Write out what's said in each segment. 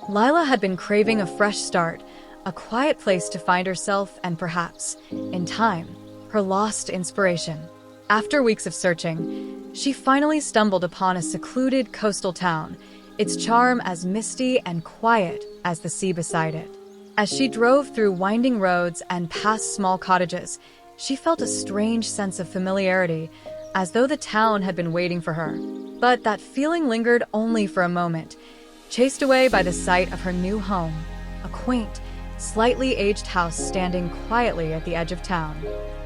Lila had been craving a fresh start, a quiet place to find herself and perhaps, in time, her lost inspiration. After weeks of searching, she finally stumbled upon a secluded coastal town, its charm as misty and quiet as the sea beside it. As she drove through winding roads and past small cottages, she felt a strange sense of familiarity, as though the town had been waiting for her. But that feeling lingered only for a moment, chased away by the sight of her new home, a quaint, slightly aged house standing quietly at the edge of town.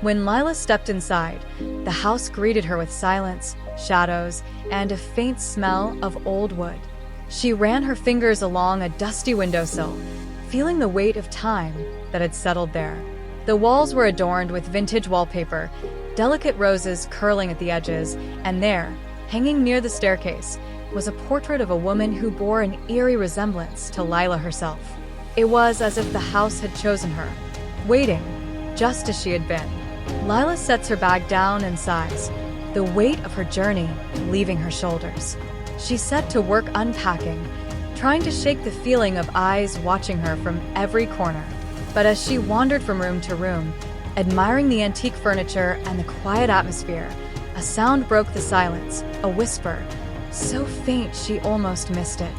When Lila stepped inside, the house greeted her with silence, shadows, and a faint smell of old wood. She ran her fingers along a dusty windowsill, feeling the weight of time that had settled there. The walls were adorned with vintage wallpaper, delicate roses curling at the edges, and there, hanging near the staircase, was a portrait of a woman who bore an eerie resemblance to Lila herself. It was as if the house had chosen her, waiting, just as she had been. Lila sets her bag down and sighs, the weight of her journey leaving her shoulders. She set to work unpacking, trying to shake the feeling of eyes watching her from every corner. But as she wandered from room to room, admiring the antique furniture and the quiet atmosphere, a sound broke the silence, a whisper, so faint she almost missed it.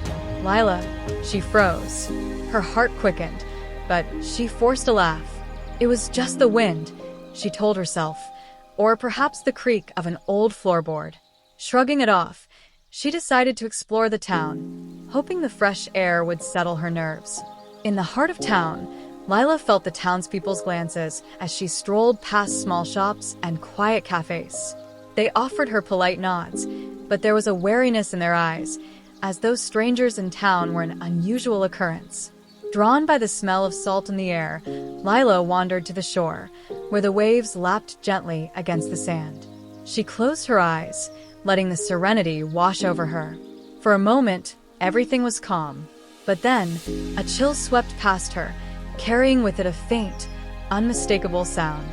Lila, she froze. Her heart quickened, but she forced a laugh. It was just the wind, she told herself, or perhaps the creak of an old floorboard. Shrugging it off, she decided to explore the town, hoping the fresh air would settle her nerves. In the heart of town, Lila felt the townspeople's glances as she strolled past small shops and quiet cafes. They offered her polite nods, but there was a wariness in their eyes, as though strangers in town were an unusual occurrence. Drawn by the smell of salt in the air, Lila wandered to the shore, where the waves lapped gently against the sand. She closed her eyes, letting the serenity wash over her. For a moment, everything was calm, but then a chill swept past her, carrying with it a faint, unmistakable sound.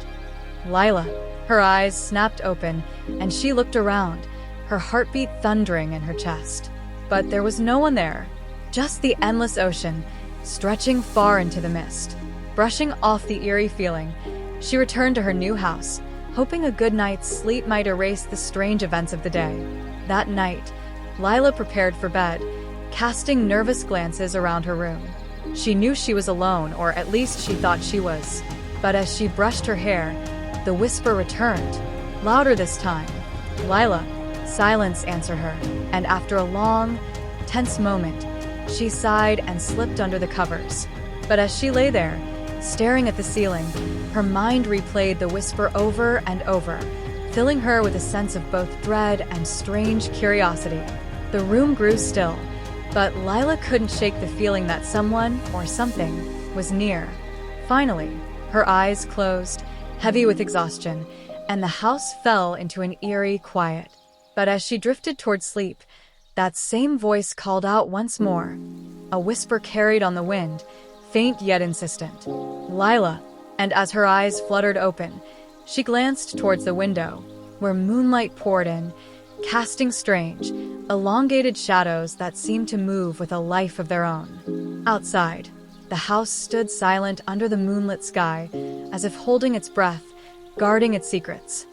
Lila, her eyes snapped open, and she looked around, her heartbeat thundering in her chest. But there was no one there, just the endless ocean, stretching far into the mist. Brushing off the eerie feeling, she returned to her new house, hoping a good night's sleep might erase the strange events of the day. That night, Lila prepared for bed, casting nervous glances around her room. She knew she was alone, or at least she thought she was. But as she brushed her hair, the whisper returned, louder this time. "Lila." Silence answered her, and after a long, tense moment, she sighed and slipped under the covers. But as she lay there, staring at the ceiling, her mind replayed the whisper over and over, filling her with a sense of both dread and strange curiosity. The room grew still, but Lila couldn't shake the feeling that someone, or something, was near. Finally, her eyes closed, heavy with exhaustion, and the house fell into an eerie quiet. But as she drifted toward sleep, that same voice called out once more, a whisper carried on the wind, faint yet insistent. "Lila." And as her eyes fluttered open, she glanced towards the window, where moonlight poured in, casting strange, elongated shadows that seemed to move with a life of their own. Outside, the house stood silent under the moonlit sky, as if holding its breath, guarding its secrets.